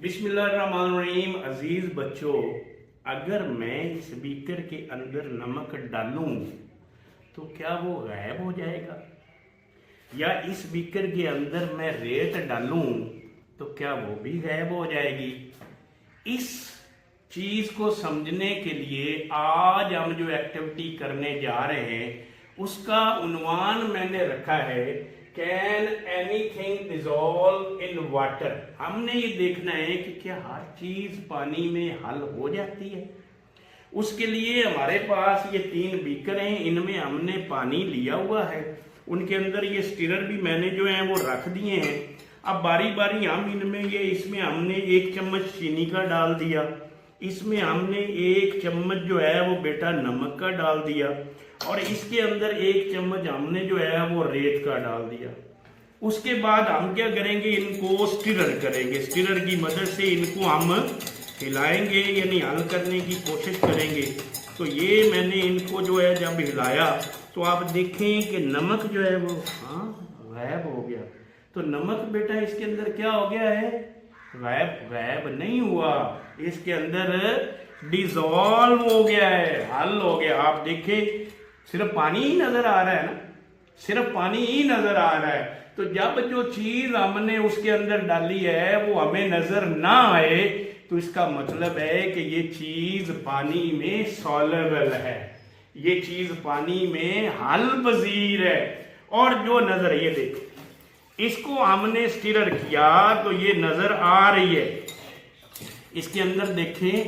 बिस्मिल्लाहिर्रहमानिर्रहीम। अजीज बच्चों, अगर मैं इस बीकर के अंदर नमक डालूं तो क्या वो गायब हो जाएगा, या इस बीकर के अंदर मैं रेत डालूं तो क्या वो भी गायब हो जाएगी। इस चीज को समझने के लिए आज हम जो एक्टिविटी करने जा रहे हैं उसका उन्वान मैंने रखा है, can anything dissolve in water. हमने ये देखना है कि क्या हर चीज पानी में हल हो जाती है। उसके लिए हमारे पास ये 3 बीकर हैं, इनमें हमने पानी लिया हुआ है, उनके अंदर ये स्टिरर भी मैंने जो है वो रख दिए हैं। अब बारी बारी हम इनमें इसमें हमने 1 चम्मच चीनी का डाल दिया, इसमें हमने 1 चम्मच जो है वो बेटा नमक का डाल दिया, और इसके अंदर 1 चम्मच हमने जो है वो रेत का डाल दिया। उसके बाद हम क्या करेंगे, इनको स्टिरर करेंगे। स्टिरर की मदद से इनको हम हिलाएंगे, यानी हल करने की कोशिश करेंगे। तो ये मैंने इनको जो है जब हिलाया तो आप देखें कि नमक जो है वो गायब हो गया। तो नमक बेटा इसके अंदर क्या हो गया है, गायब नहीं हुआ, इसके अंदर डिसॉल्व हो गया है, हल हो गया। आप देखें सिर्फ पानी ही नजर आ रहा है ना, सिर्फ पानी ही नजर आ रहा है। तो जब जो चीज हमने उसके अंदर डाली है वो हमें नजर ना आए तो इसका मतलब है कि ये चीज पानी में सॉल्युबल है, ये चीज पानी में हल पजीर है। और जो नजर, ये देखो इसको हमने स्टिरर किया तो ये नजर आ रही है, इसके अंदर देखें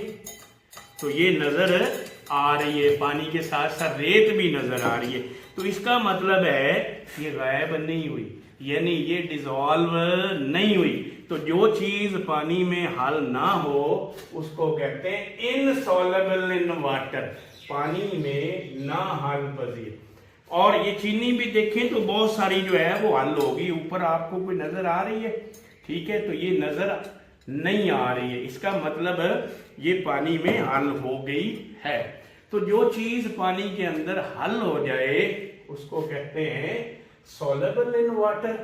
तो ये नजर आ रही है, पानी के साथ साथ रेत भी नजर आ रही है। तो इसका मतलब है ये गायब नहीं हुई, यानी ये डिसॉल्व नहीं हुई। तो जो चीज पानी में हल ना हो उसको कहते हैं इनसॉल्युबल इन वाटर, पानी में ना हल पजीर। और ये चीनी भी देखें तो बहुत सारी जो है वो हल होगी, ऊपर आपको कोई नजर आ रही है, ठीक है, तो ये नजर नहीं आ रही है, इसका मतलब ये पानी में हल हो गई है। तो जो चीज पानी के अंदर हल हो जाए उसको कहते हैं सॉल्युबल इन वाटर,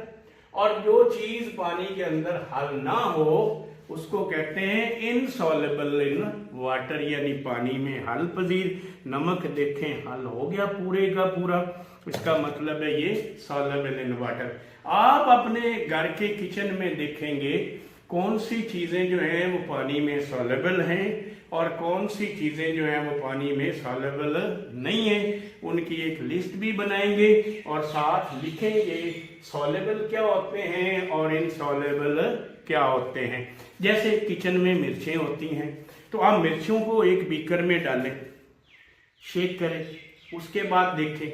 और जो चीज पानी के अंदर हल ना हो उसको कहते हैं इनसॉल्युबल इन वाटर, यानी पानी में हल पजीर। नमक देखें हल हो गया पूरे का पूरा, इसका मतलब है ये सॉल्युबल इन वाटर। आप अपने घर के किचन में देखेंगे कौन सी चीजें जो हैं वो पानी में सॉल्युबल हैं और कौन सी चीजें जो हैं वो पानी में सॉल्युबल नहीं है, उनकी एक लिस्ट भी बनाएंगे और साथ लिखेंगे सॉल्युबल क्या होते हैं और इनसॉल्युबल क्या होते हैं। जैसे किचन में मिर्चें होती हैं, तो आप मिर्चों को एक बीकर में डालें, शेक करें, उसके बाद देखें,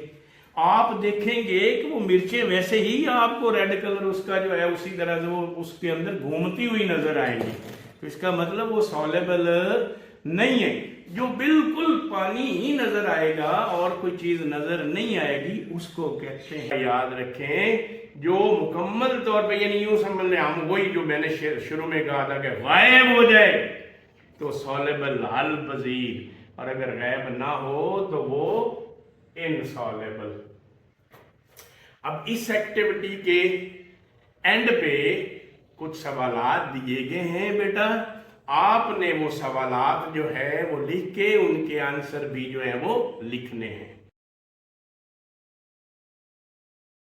आप देखेंगे कि वो मिर्चें वैसे ही आपको रेड कलर उसका जो है उसी तरह से वो उसके अंदर घूमती हुई नजर आएंगी। तो इसका मतलब वो सॉल्युबल नहीं है। जो बिल्कुल पानी ही नजर आएगा और कोई चीज नजर नहीं आएगी उसको कहते हैं, याद रखें, जो मुकम्मल तौर पे, यानी यूं समझ लें हम वही जो मैंने शुरू में कहा था कि गायब हो जाए तो सॉल्युबल हल पजीर, और अगर गायब ना हो तो वो इनसॉल्युबल। अब इस एक्टिविटी के एंड पे कुछ सवालात दिए गए हैं बेटा, आपने वो सवालात जो है वो लिख के उनके आंसर भी जो है वो लिखने हैं।